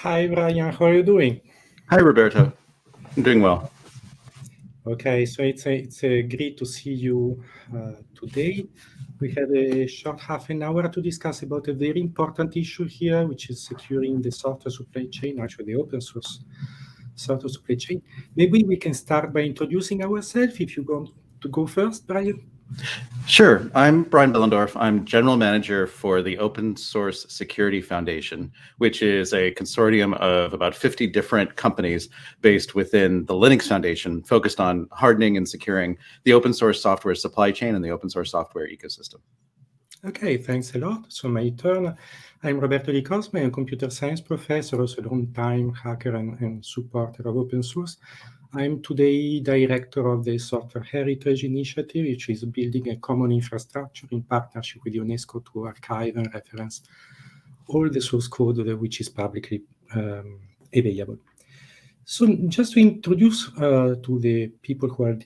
Hi, Brian. How are you doing? Hi, Roberto. I'm doing well. Okay, so it's great to see you today. We have a short half an hour to discuss about a very important issue here, which is securing the software supply chain, actually the open source software supply chain. Maybe we can start by introducing ourselves. If you want to go first, Brian. Sure. I'm Brian Behlendorf. I'm General Manager for the Open Source Security Foundation, which is a consortium of about 50 different companies based within the Linux Foundation, focused on hardening and securing the open source software supply chain and the open source software ecosystem. Okay, thanks a lot. So my turn. I'm Roberto di Cosmo. I'm a computer science professor, also a long-time hacker and supporter of open source. I'm today director of the Software Heritage Initiative, which is building a common infrastructure in partnership with UNESCO to archive and reference all the source code which is publicly available. So just to introduce to the people who are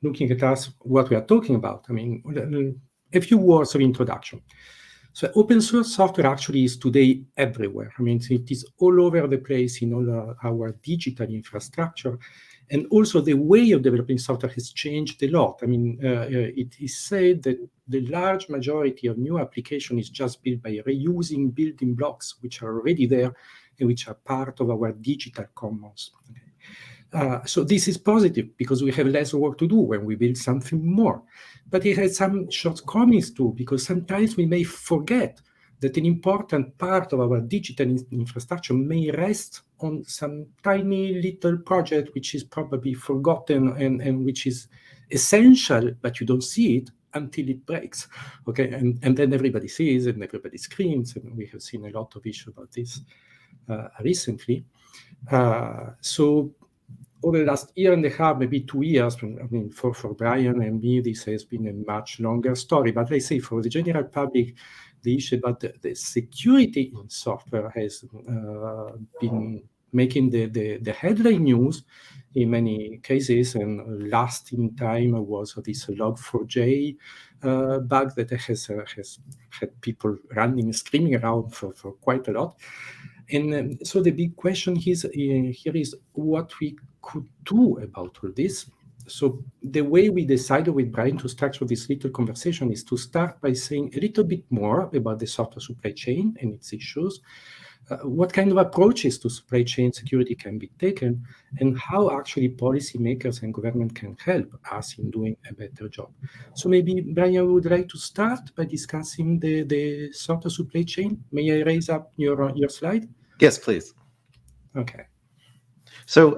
looking at us what we are talking about, I mean, a few words of introduction. So open source software actually is today everywhere. I mean, it is all over the place in all our digital infrastructure. And also the way of developing software has changed a lot. I mean, it is said that the large majority of new application is just built by reusing building blocks, which are already there and which are part of our digital commons. So this is positive because we have less work to do when we build something more. But it has some shortcomings too, because sometimes we may forget that an important part of our digital infrastructure may rest on some tiny little project which is probably forgotten and which is essential, but you don't see it until it breaks. Okay, and then everybody sees and everybody screams, and we have seen a lot of issues about this recently. So over the last year and a half, maybe 2 years, I mean, for Brian and me, this has been a much longer story. But I say for the general public, the issue about the security in software has been making the headline news in many cases. And last in time was this Log4j bug that has had people running, screaming around for quite a lot. And so the big question here is what we could do about all this. So the way we decided with Brian to structure this little conversation is to start by saying a little bit more about the software supply chain and its issues, what kind of approaches to supply chain security can be taken, and how actually policymakers and government can help us in doing a better job. So maybe, Brian, would like to start by discussing the software supply chain. May I raise up your slide? Yes, please. Okay. So,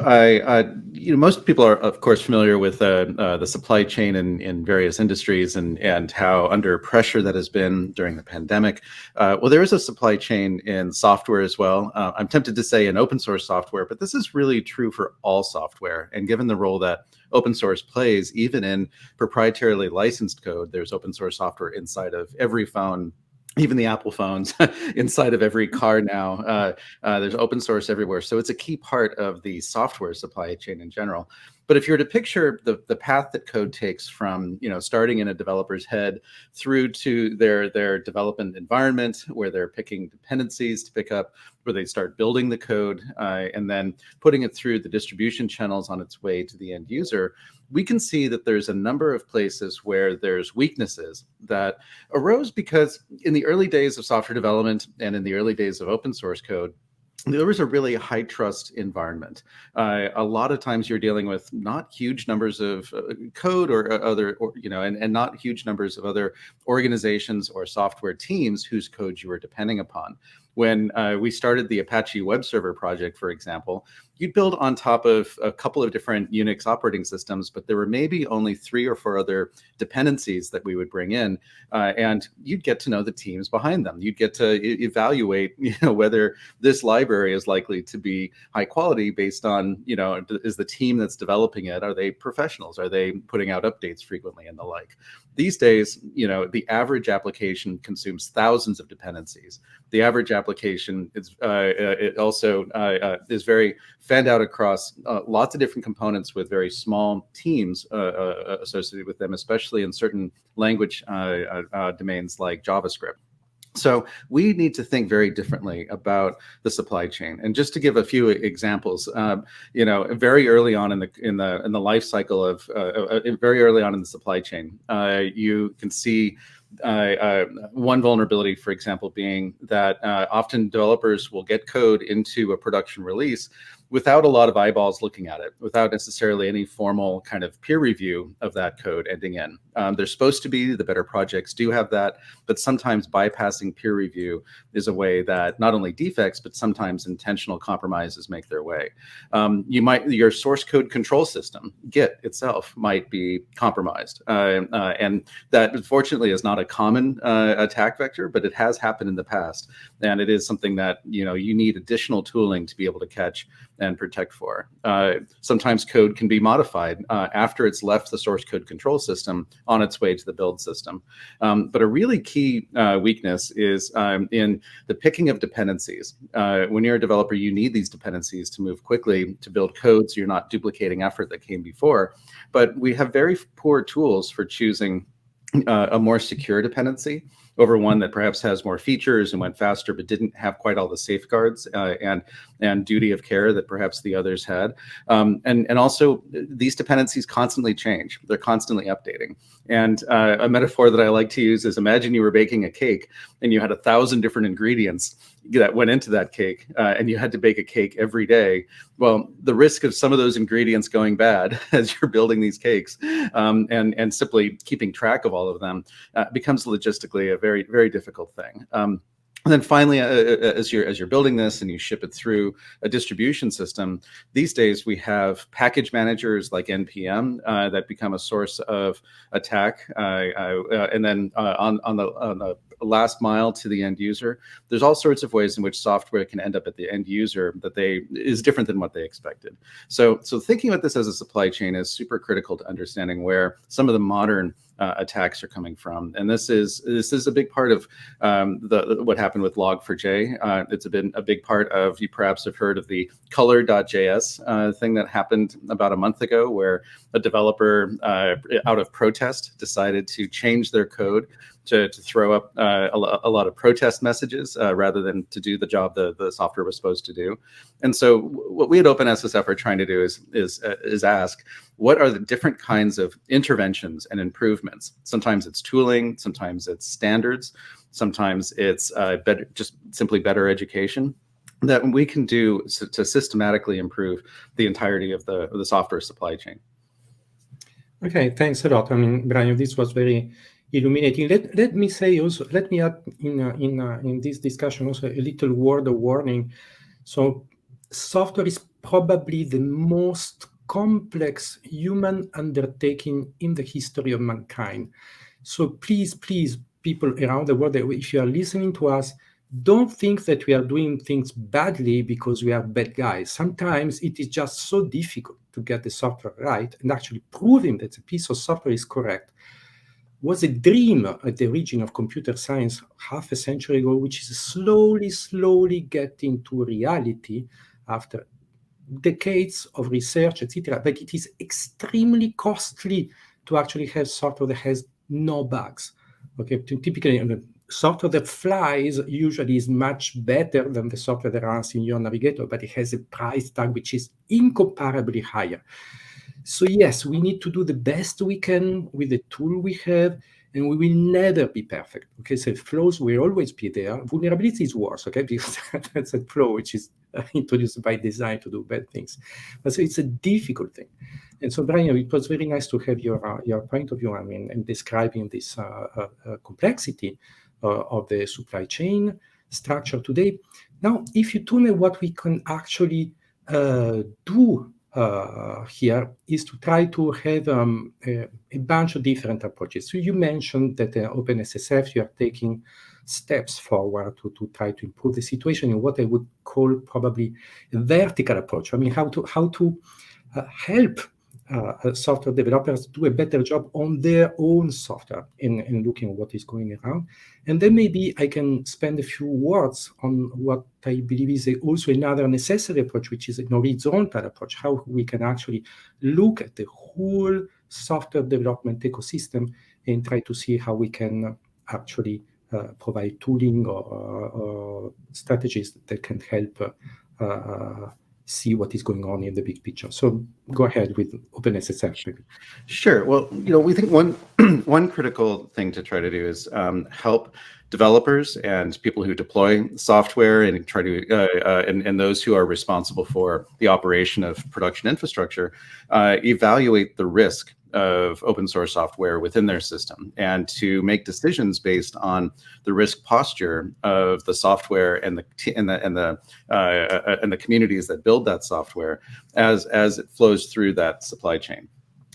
most people are, of course, familiar with the supply chain in various industries and how under pressure that has been during the pandemic. Well, there is a supply chain in software as well. I'm tempted to say in open source software, but this is really true for all software. And given the role that open source plays, even in proprietarily licensed code, there's open source software inside of every phone. Even the Apple phones inside of every car now, there's open source everywhere. So it's a key part of the software supply chain in general. But if you were to picture the path that code takes from, starting in a developer's head through to their development environment, where they're picking dependencies to pick up, where they start building the code, and then putting it through the distribution channels on its way to the end user, we can see that there's a number of places where there's weaknesses that arose because in the early days of software development and in the early days of open source code, there was a really high trust environment. A lot of times you're dealing with not huge numbers of code or other, and not huge numbers of other organizations or software teams whose code you were depending upon. When we started the Apache web server project, for example, you'd build on top of a couple of different Unix operating systems, but there were maybe only 3 or 4 other dependencies that we would bring in, and you'd get to know the teams behind them. You'd get to evaluate, whether this library is likely to be high quality based on, is the team that's developing it, are they professionals? Are they putting out updates frequently and the like? These days, the average application consumes thousands of dependencies. The average application is it also is very fanned out across lots of different components with very small teams associated with them, especially in certain language domains like JavaScript. So we need to think very differently about the supply chain. And just to give a few examples, very early on in the life cycle of very early on in the supply chain, you can see one vulnerability, for example, being that often developers will get code into a production release without a lot of eyeballs looking at it, without necessarily any formal kind of peer review of that code ending in. There's supposed to be, the better projects do have that, but sometimes bypassing peer review is a way that not only defects, but sometimes intentional compromises make their way. Your source code control system, Git itself, might be compromised. And that unfortunately is not a common attack vector, but it has happened in the past. And it is something that, you need additional tooling to be able to catch and protect for. Sometimes code can be modified after it's left the source code control system on its way to the build system. But a really key weakness is in the picking of dependencies. When you're a developer, you need these dependencies to move quickly to build code so you're not duplicating effort that came before. But we have very poor tools for choosing a more secure dependency over one that perhaps has more features and went faster, but didn't have quite all the safeguards and duty of care that perhaps the others had. And also, these dependencies constantly change. They're constantly updating. And a metaphor that I like to use is, imagine you were baking a cake and you had 1,000 different ingredients that went into that cake, and you had to bake a cake every day. Well, the risk of some of those ingredients going bad as you're building these cakes and simply keeping track of all of them becomes logistically a very, very difficult thing. And then finally, as you're building this and you ship it through a distribution system, these days we have package managers like NPM that become a source of attack. And then on the last mile to the end user, there's all sorts of ways in which software can end up at the end user that is different than what they expected. So thinking about this as a supply chain is super critical to understanding where some of the modern attacks are coming from. And this is a big part of what happened with Log4j. It's been a big part of, you perhaps have heard of the color.js thing that happened about a month ago, where a developer out of protest decided to change their code to throw up a lot of protest messages rather than to do the job the software was supposed to do. And so what we at OpenSSF are trying to do is ask, what are the different kinds of interventions and improvements? Sometimes it's tooling, sometimes it's standards, sometimes it's just simply better education that we can do to systematically improve the entirety of the software supply chain. Okay, thanks a lot. I mean, Brian, this was very illuminating. Let me say also, let me add in this discussion also a little word of warning. So software is probably the most complex human undertaking in the history of mankind. So please, people around the world, if you are listening to us, don't think that we are doing things badly because we are bad guys. Sometimes it is just so difficult to get the software right, and actually proving that a piece of software is correct was a dream at the origin of computer science half a century ago, which is slowly getting to reality after decades of research, etc. But it is extremely costly to actually have software that has no bugs. Okay, typically software that flies usually is much better than the software that runs in your navigator, but it has a price tag which is incomparably higher. So yes, we need to do the best we can with the tool we have, and we will never be perfect. Okay, so flaws will always be there. Vulnerability is worse, okay, because that's a flaw which is introduced by design to do bad things. But so it's a difficult thing. And so, Brian, it was very nice to have your point of view, I mean, in describing this complexity of the supply chain structure today. Now, if you tune in, what we can actually do here is to try to have a bunch of different approaches. So you mentioned that OpenSSF, you are taking steps forward to try to improve the situation in what I would call probably a vertical approach. I mean, how to help software developers do a better job on their own software in looking at what is going around. And then maybe I can spend a few words on what I believe is also another necessary approach, which is an horizontal approach, how we can actually look at the whole software development ecosystem and try to see how we can actually provide tooling or strategies that can help see what is going on in the big picture. So go ahead with OpenSSF, maybe. Sure. Well, we think one one critical thing to try to do is help developers and people who deploy software and try to and those who are responsible for the operation of production infrastructure evaluate the risk of open source software within their system and to make decisions based on the risk posture of the software and the communities that build that software as it flows through that supply chain.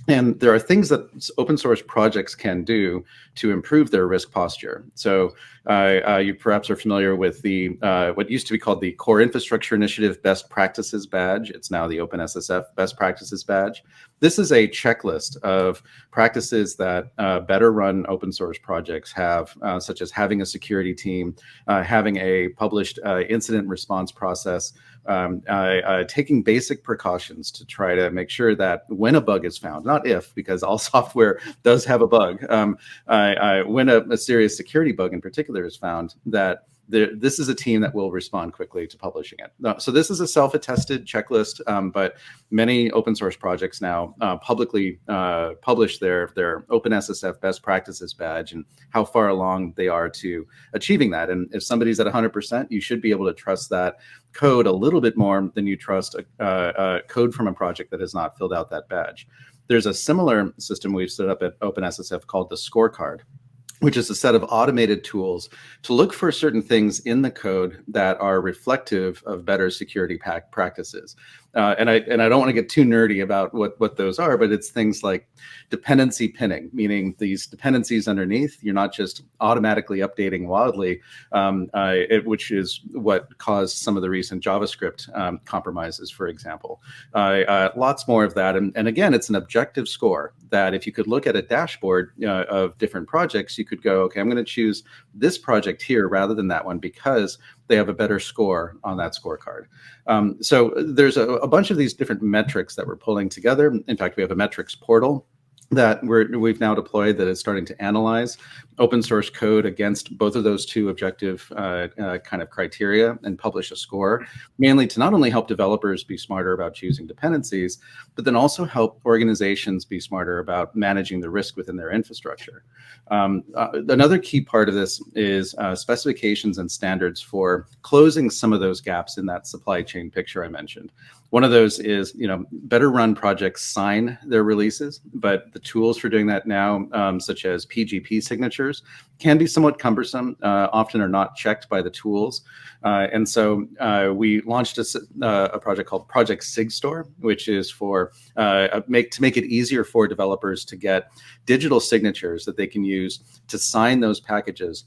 And there are things that open source projects can do to improve their risk posture. So you perhaps are familiar with the what used to be called the Core Infrastructure Initiative Best Practices Badge. It's now the OpenSSF Best Practices Badge. This is a checklist of practices that better run open source projects have, such as having a security team, having a published incident response process, taking basic precautions to try to make sure that when a bug is found, not if, because all software does have a bug, when a serious security bug in particular is found, that this is a team that will respond quickly to publishing it. So this is a self-attested checklist, but many open source projects now publicly publish their OpenSSF best practices badge and how far along they are to achieving that. And if somebody's at 100%, you should be able to trust that code a little bit more than you trust code from a project that has not filled out that badge. There's a similar system we've set up at OpenSSF called the scorecard, which is a set of automated tools to look for certain things in the code that are reflective of better security practices. And I don't want to get too nerdy about what those are, but it's things like dependency pinning, meaning these dependencies underneath, you're not just automatically updating wildly, which is what caused some of the recent JavaScript compromises, for example. Lots more of that. And again, it's an objective score that if you could look at a dashboard of different projects, you could go, okay, I'm going to choose this project here rather than that one because they have a better score on that scorecard. So there's a bunch of these different metrics that we're pulling together. In fact, we have a metrics portal that we've now deployed that is starting to analyze open source code against both of those two objective kind of criteria and publish a score, mainly to not only help developers be smarter about choosing dependencies, but then also help organizations be smarter about managing the risk within their infrastructure. Another key part of this is specifications and standards for closing some of those gaps in that supply chain picture I mentioned. One of those is, better run projects sign their releases, but the tools for doing that now, such as PGP signatures, can be somewhat cumbersome, often are not checked by the tools. And so we launched a project called Project SigStore, which is for to make it easier for developers to get digital signatures that they can use to sign those packages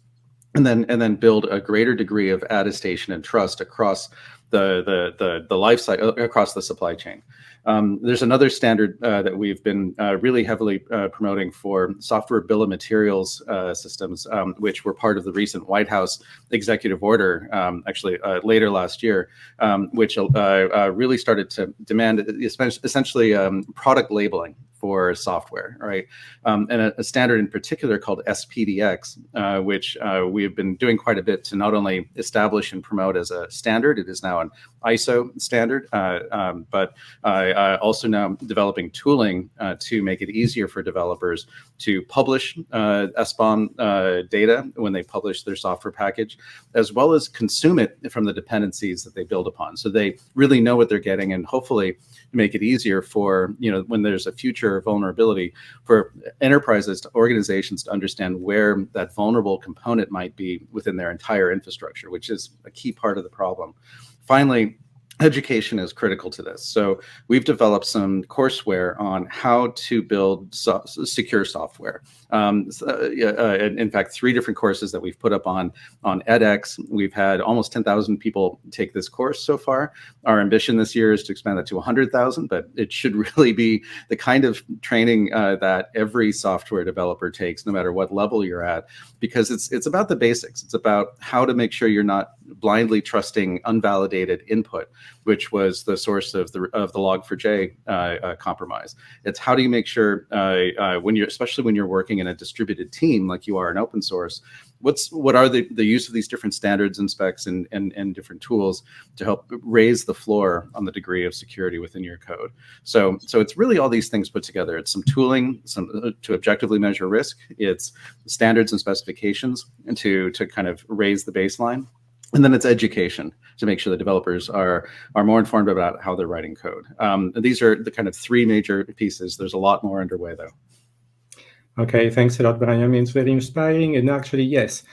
and then build a greater degree of attestation and trust across the life cycle, across the supply chain. There's another standard that we've been really heavily promoting for software bill of materials systems, which were part of the recent White House executive order, actually later last year, which really started to demand essentially product labeling for software, right? And a standard in particular called SPDX, which we have been doing quite a bit to not only establish and promote as a standard, it is now an ISO standard, but also now developing tooling to make it easier for developers to publish SBOM data when they publish their software package, as well as consume it from the dependencies that they build upon. So they really know what they're getting and hopefully make it easier for, when there's a future vulnerability, for enterprises, organizations to understand where that vulnerable component might be within their entire infrastructure, which is a key part of the problem. Finally, education is critical to this. So we've developed some courseware on how to build secure software. In fact, 3 different courses that we've put up on edX. We've had almost 10,000 people take this course so far. Our ambition this year is to expand that to 100,000, but it should really be the kind of training that every software developer takes, no matter what level you're at, because it's about the basics. It's about how to make sure you're not blindly trusting unvalidated input, which was the source of the Log4j compromise. It's how do you make sure especially when you're working in a distributed team like you are in open source, what are the use of these different standards and specs and different tools to help raise the floor on the degree of security within your code. So it's really all these things put together. It's some tooling, to objectively measure risk. It's standards and specifications and to kind of raise the baseline. And then it's education to make sure the developers are more informed about how they're writing code. These are the kind of three major pieces. There's a lot more underway, though. Okay, thanks a lot, Brian. I mean, it's very inspiring. And actually, yes,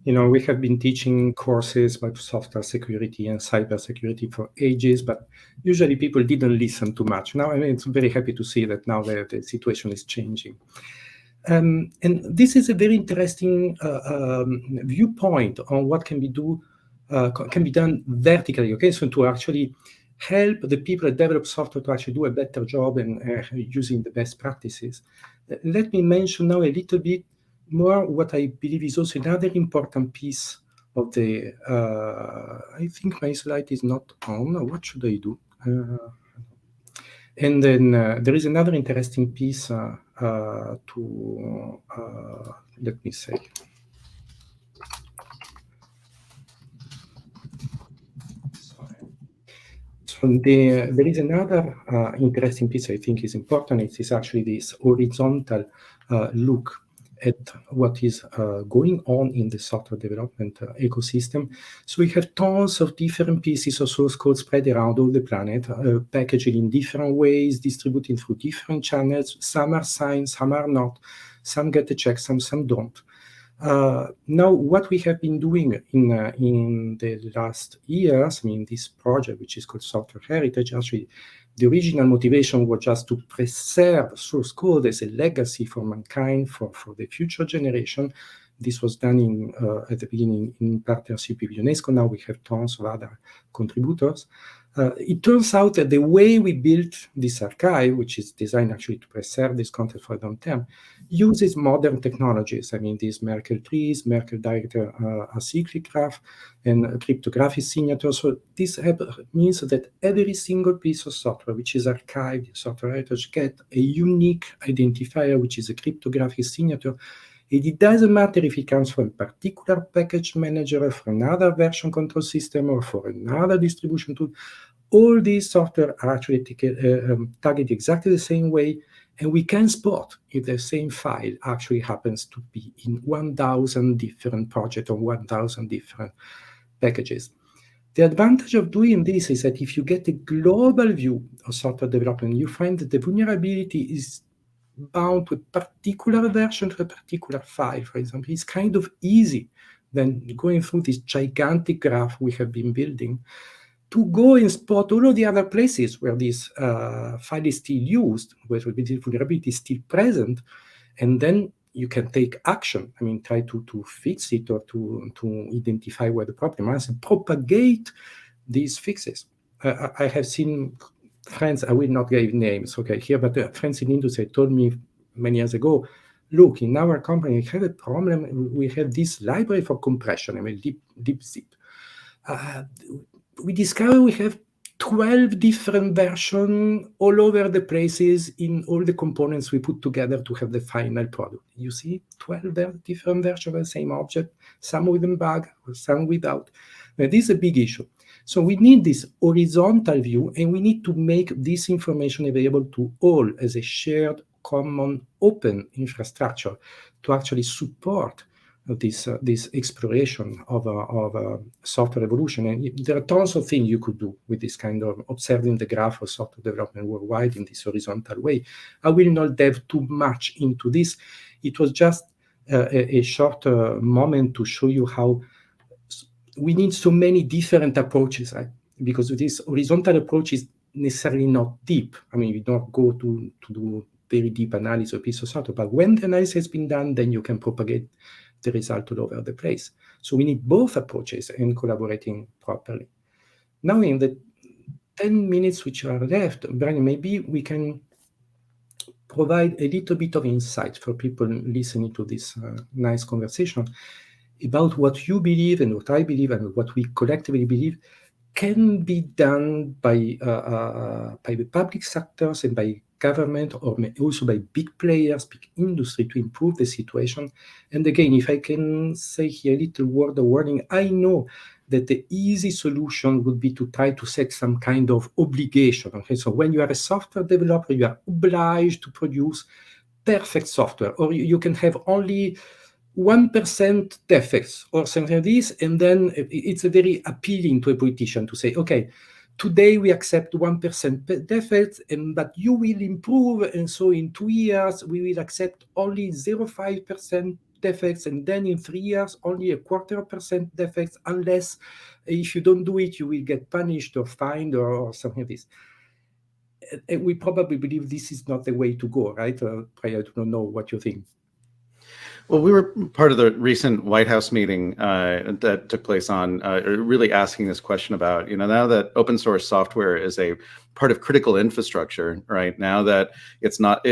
we have been teaching courses about software security and cybersecurity for ages, but usually people didn't listen too much. Now, I mean, it's very happy to see that now the situation is changing. And this is a very interesting viewpoint on what can be done vertically. Okay, so to actually help the people that develop software to actually do a better job and using the best practices. Let me mention now a little bit more what I believe is also another important piece of the. I think my slide is not on. What should I do? And then there is another interesting piece to, let me say. Sorry. So there is another interesting piece I think is important. It is actually this horizontal look at what is going on in the software development ecosystem. So we have tons of different pieces of source code spread around all the planet, packaged in different ways, distributed through different channels. Some are signed, some are not. Some get a check, some don't. Now, what we have been doing in the last years, I mean, this project, which is called Software Heritage, actually, the original motivation was just to preserve source code as a legacy for mankind, for the future generation. This was done at the beginning in partnership with UNESCO. Now we have tons of other contributors. It turns out that the way we built this archive, which is designed actually to preserve this content for the long term, uses modern technologies. I mean, these Merkle trees, Merkle direct acyclic graph, and cryptographic signatures. So this means that every single piece of software which is archived in Software Heritage gets a unique identifier, which is a cryptographic signature. And it doesn't matter if it comes from a particular package manager, from another version control system, or for another distribution tool. All these software are actually targeted exactly the same way, and we can spot if the same file actually happens to be in 1,000 different projects or 1,000 different packages. The advantage of doing this is that if you get a global view of software development, you find that the vulnerability is bound to a particular version, to a particular file, for example. It's kind of easy than going through this gigantic graph we have been building to go and spot all of the other places where this file is still used, where the vulnerability is still present, and then you can take action. I mean, try to fix it or to identify where the problem is and propagate these fixes. I have seen friends, I will not give names, okay, here, but friends in industry told me many years ago, look, in our company, we have a problem. We have this library for compression, I mean, deep zip. We discover we have 12 different versions all over the places in all the components we put together to have the final product. You see, 12 different versions of the same object, some with a bug, some without. Now, this is a big issue. So we need this horizontal view, and we need to make this information available to all as a shared, common, open infrastructure to actually support this exploration of software evolution. And there are tons of things you could do with this kind of observing the graph of software development worldwide in this horizontal way. I will not delve too much into this. It was just a short moment to show you how we need so many different approaches, right? Because this horizontal approach is necessarily not deep. I mean, we don't go to do very deep analysis of a piece of software, but when the analysis has been done, then you can propagate the result all over the place. So we need both approaches and collaborating properly. Now, in the 10 minutes which are left, Brian, maybe we can provide a little bit of insight for people listening to this nice conversation about what you believe and what I believe and what we collectively believe can be done by the public sectors and by government or also by big players, big industry to improve the situation. And again, if I can say here a little word of warning, I know that the easy solution would be to try to set some kind of obligation. Okay, so when you are a software developer, you are obliged to produce perfect software, or you can have only 1% defects or something like this, and then it's very appealing to a politician to say, okay, today we accept 1% defects, but you will improve, and so in 2 years we will accept only 0.5% defects, and then in 3 years only 0.25% defects, unless if you don't do it you will get punished or fined or something like this. And we probably believe this is not the way to go, right? I don't know what you think. Well, we were part of the recent White House meeting that took place on really asking this question about, now that open source software is a part of critical infrastructure, right? Now that it's not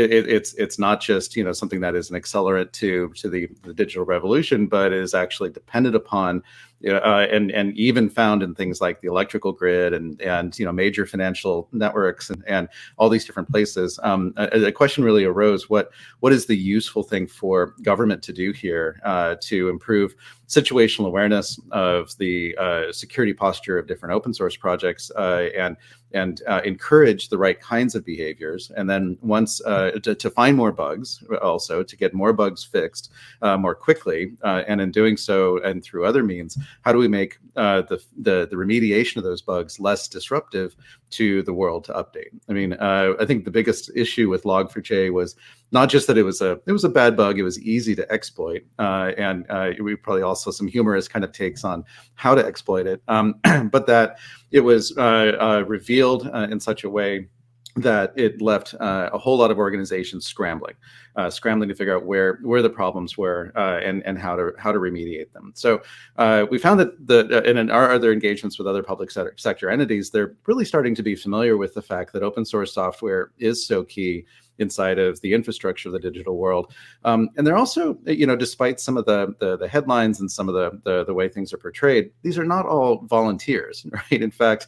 just something that is an accelerant to the digital revolution, but is actually dependent upon and even found in things like the electrical grid and major financial networks and all these different places. A question really arose: what is the useful thing for government to do here to improve situational awareness of the security posture of different open source projects and encourage the right kinds of behaviors, and then once to find more bugs, also to get more bugs fixed more quickly, and in doing so and through other means, how do we make the remediation of those bugs less disruptive to the world to update? I mean, I think the biggest issue with Log4j was not just that it was a bad bug, it was easy to exploit, and we probably also some humorous kind of takes on how to exploit it, but that it was revealed in such a way that it left a whole lot of organizations scrambling to figure out where the problems were and how to remediate them. So we found that in our other engagements with other public sector entities, they're really starting to be familiar with the fact that open source software is so key inside of the infrastructure of the digital world. And they're also, despite some of the headlines and some of the way things are portrayed, these are not all volunteers, right? In fact,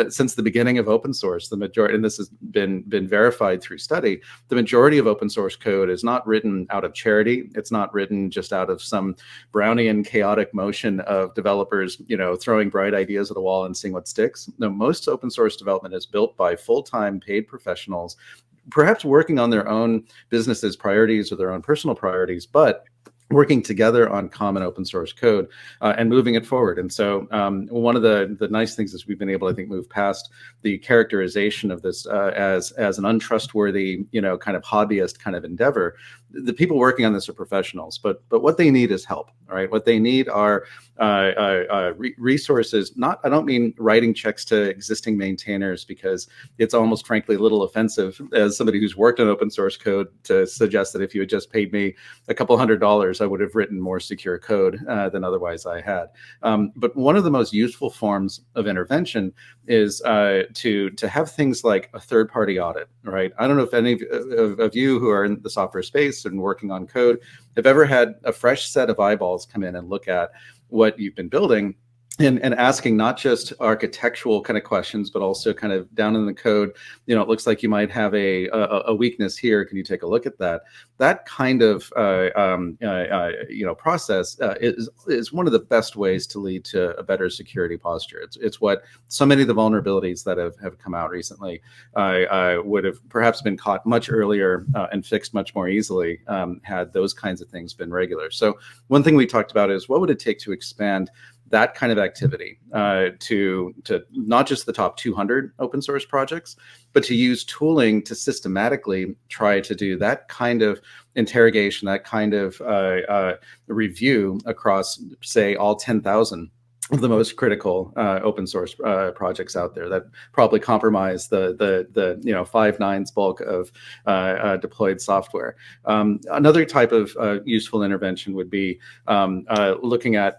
since the beginning of open source, the majority, and this has been verified through study, the majority of open source code is not written out of charity. It's not written just out of some Brownian chaotic motion of developers, throwing bright ideas at a wall and seeing what sticks. No, most open source development is built by full-time paid professionals, perhaps working on their own business's priorities or their own personal priorities, but working together on common open source code and moving it forward. And so one of the nice things is we've been able, I think, move past the characterization of this as an untrustworthy, kind of hobbyist kind of endeavor. The people working on this are professionals, but what they need is help, right? What they need are resources. I don't mean writing checks to existing maintainers, because it's almost frankly a little offensive as somebody who's worked on open source code to suggest that if you had just paid me a couple $100, I would have written more secure code than otherwise I had. But one of the most useful forms of intervention is to have things like a third-party audit, right? I don't know if any of you who are in the software space and working on code have ever had a fresh set of eyeballs come in and look at what you've been building and asking not just architectural kind of questions, but also kind of down in the code, it looks like you might have a weakness here. Can you take a look at that? That kind of process is one of the best ways to lead to a better security posture. It's what so many of the vulnerabilities that have come out recently would have perhaps been caught much earlier and fixed much more easily had those kinds of things been regular. So one thing we talked about is what would it take to expand that kind of activity to not just the top 200 open source projects, but to use tooling to systematically try to do that kind of interrogation, that kind of review across, say, all 10,000 of the most critical open source projects out there that probably compromise the 5 nines bulk of deployed software. Another type of useful intervention would be looking at,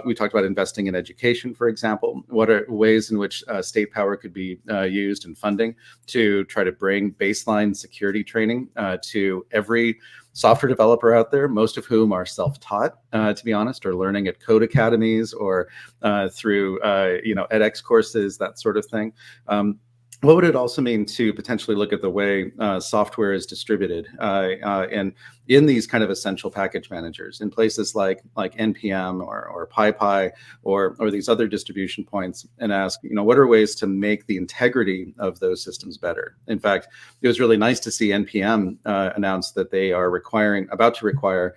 we talked about investing in education, for example. What are ways in which state power could be used in funding to try to bring baseline security training to every software developer out there, most of whom are self-taught, to be honest, or learning at code academies or through edX courses, that sort of thing. what would it also mean to potentially look at the way software is distributed and in these kind of essential package managers in places like NPM or PyPy or these other distribution points, and ask, what are ways to make the integrity of those systems better? In fact, it was really nice to see NPM announce that they are about to require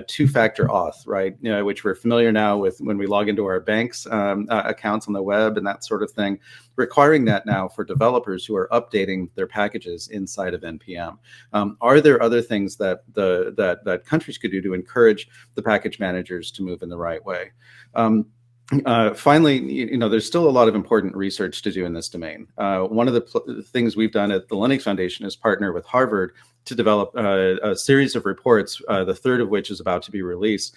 two-factor auth, right? Which we're familiar now with when we log into our bank's accounts on the web and that sort of thing, requiring that now for developers who are updating their packages inside of NPM. Are there other things that that countries could do to encourage the package managers to move in the right way? Finally, there's still a lot of important research to do in this domain. One of the things we've done at the Linux Foundation is partner with Harvard to develop a series of reports, the third of which is about to be released,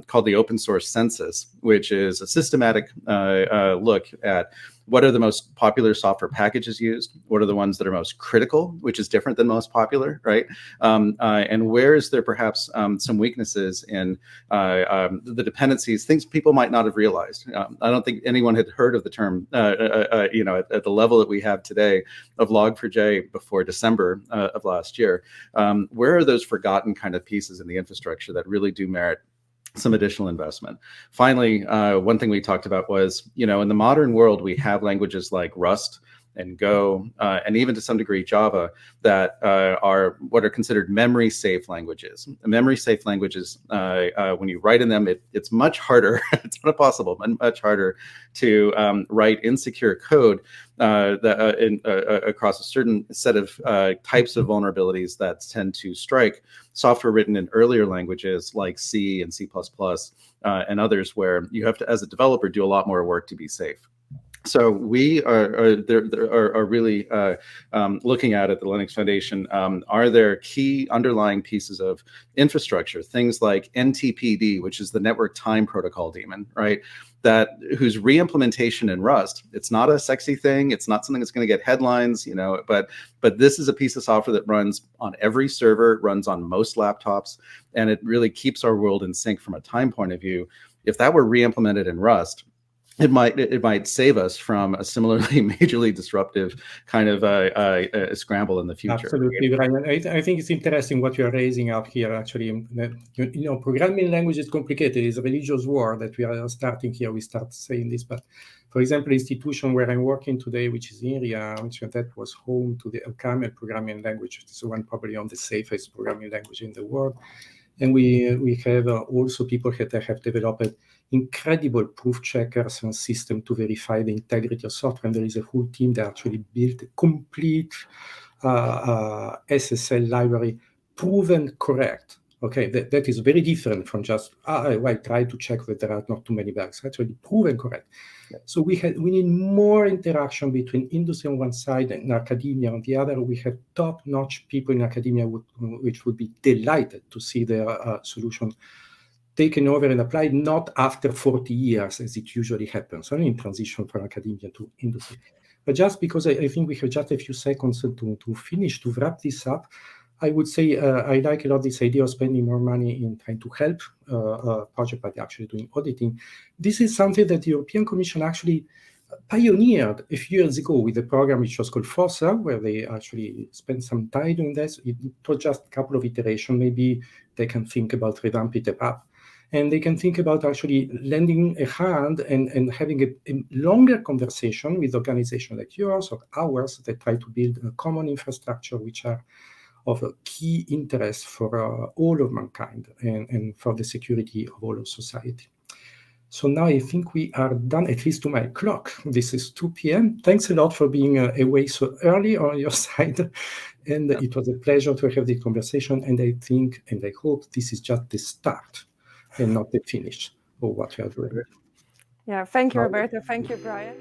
called the Open Source Census, which is a systematic look at what are the most popular software packages used, what are the ones that are most critical, which is different than most popular, right? And where is there perhaps some weaknesses in the dependencies, things people might not have realized. I don't think anyone had heard of the term, at the level that we have today of Log4j before December of last year. Where are those forgotten kind of pieces in the infrastructure that really do merit some additional investment? Finally, one thing we talked about was, in the modern world, we have languages like Rust and Go, and even to some degree Java, that are what are considered memory-safe languages. Memory-safe languages, when you write in them, it's much harder, it's not possible, but much harder to write insecure code across a certain set of types of vulnerabilities that tend to strike software written in earlier languages like C and C++, and others, where you have to, as a developer, do a lot more work to be safe. So we are really looking at the Linux Foundation. Are there key underlying pieces of infrastructure, things like NTPD, which is the network time protocol daemon, right? Whose re-implementation in Rust, it's not a sexy thing. It's not something that's going to get headlines, but this is a piece of software that runs on every server, runs on most laptops, and it really keeps our world in sync from a time point of view. If that were re-implemented in Rust, it might save us from a similarly majorly disruptive kind of scramble in the future. Absolutely, Brian. I think it's interesting what you're raising up here. Actually, programming language is complicated. It's a religious war that we are starting here. We start saying this, but for example, the institution where I'm working today, which is Inria, which that was home to the Camel programming language, it's one probably on the safest programming language in the world. And we have also people that have developed incredible proof checkers and system to verify the integrity of software. And there is a whole team that actually built a complete SSL library proven correct. Okay, that is very different from just, I try to check that there are not too many bugs. Actually proven correct. Yeah. So we need more interaction between industry on one side and academia on the other. We have top-notch people in academia which would be delighted to see their solution taken over and applied, not after 40 years, as it usually happens, only in transition from academia to industry. But just because I think we have just a few seconds to finish, to wrap this up, I would say I like a lot this idea of spending more money in trying to help project by actually doing auditing. This is something that the European Commission actually pioneered a few years ago with a program which was called FOSSA, where they actually spent some time doing this. It was just a couple of iterations. Maybe they can think about revamping it up. And they can think about actually lending a hand and having a longer conversation with organizations like yours or ours that try to build a common infrastructure which are of a key interest for all of mankind and for the security of all of society. So now I think we are done, at least to my clock. This is 2 p.m. Thanks a lot for being away so early on your side. And it was a pleasure to have this conversation. And I think, and I hope this is just the start and not the finish of what we are doing. Yeah, thank you, Roberto. Thank you, Brian.